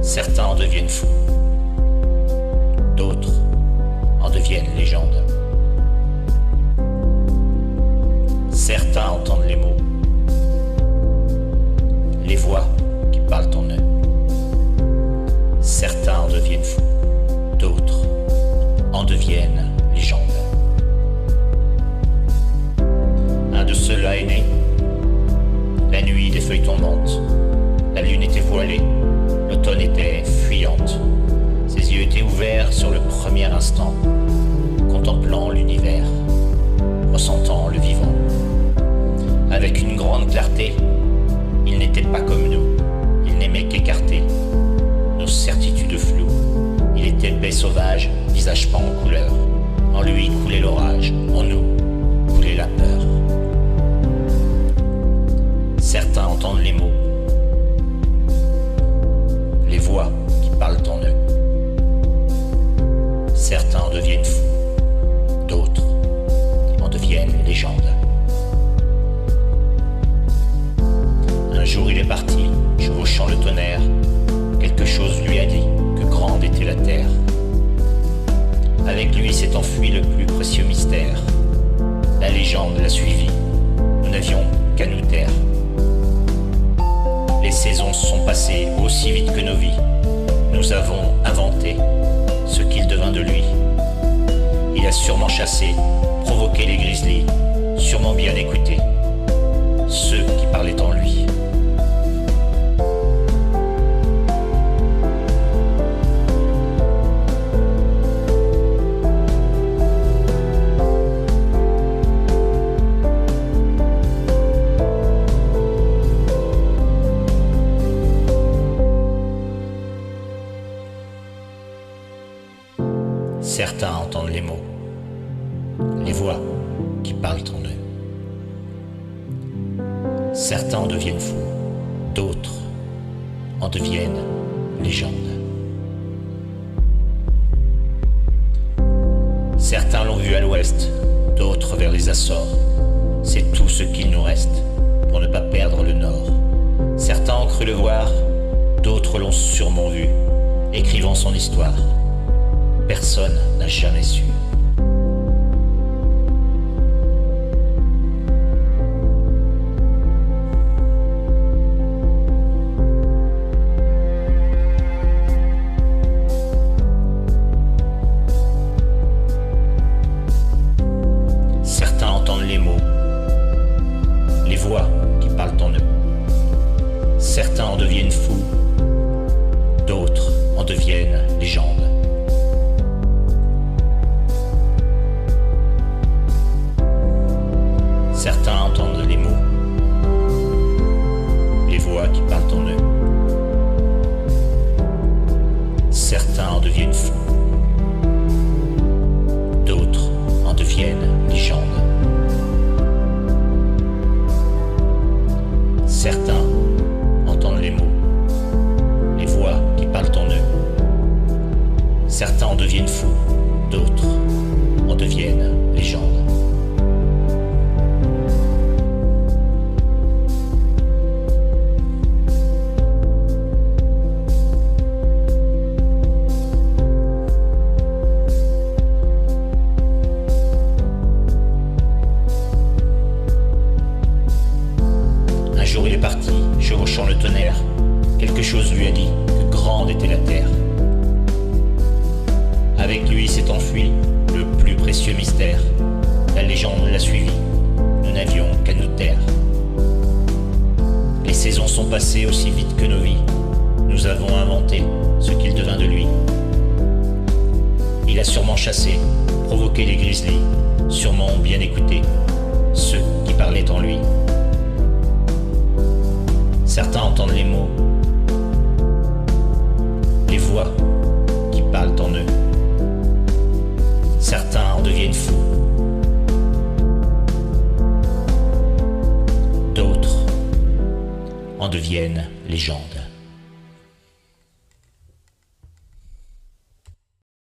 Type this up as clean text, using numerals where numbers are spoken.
Certains en deviennent fous, d'autres en deviennent légendes. Certains entendent les mots, les voix qui parlent en eux. Certains en deviennent fous, d'autres en deviennent légendes. Un de ceux-là est né. La nuit des feuilles tombantes, la lune était voilée, l'automne était fuyante. Ses yeux étaient ouverts sur le premier instant, contemplant l'univers, ressentant le vivant. Avec une grande clarté, il n'était pas comme nous, il n'aimait qu'écarter nos certitudes floues. Il était paix sauvage, visage peint en couleur. En lui coulait l'orage, en nous coulait la peur. Certains entendent les mots, les voix qui parlent en eux. Certains en deviennent fous, d'autres en deviennent légendes. Un jour il est parti, chevauchant le tonnerre. Quelque chose lui a dit que grande était la terre. Avec lui s'est enfui le plus précieux mystère. La légende l'a suivi, nous n'avions qu'à nous taire. Les saisons sont passées aussi vite que nos vies. Nous avons inventé ce qu'il devint de lui. Il a sûrement chassé, provoqué les grizzlies, sûrement bien écouté ceux qui parlaient en lui. Certains entendent les mots, les voix qui parlent en eux. Certains en deviennent fous, d'autres en deviennent légendes. Certains l'ont vu à l'ouest, d'autres vers les Açores. C'est tout ce qu'il nous reste pour ne pas perdre le nord. Certains ont cru le voir, d'autres l'ont sûrement vu, écrivant son histoire. Personne n'a jamais su. Certains entendent les mots, les voix qui parlent en eux. Certains en deviennent fous, d'autres en deviennent légendes. Certains entendent les mots, les voix qui parlent en eux. Certains en deviennent fous, d'autres en deviennent légendes. Certains entendent les mots, les voix qui parlent en eux. Certains en deviennent fous, d'autres en deviennent légendes. Un jour il est parti, chevauchant le tonnerre. Quelque chose lui a dit que grande était la terre. Avec lui s'est enfui le plus précieux mystère. La légende l'a suivi, nous n'avions qu'à nous taire. Les saisons sont passées aussi vite que nos vies. Nous avons inventé ce qu'il devint de lui. Il a sûrement chassé, provoqué les grizzlies, sûrement bien écouté ceux qui parlaient en lui. Certains entendent les mots, les voix qui parlent en eux. Certains en deviennent fous, d'autres en deviennent légendes.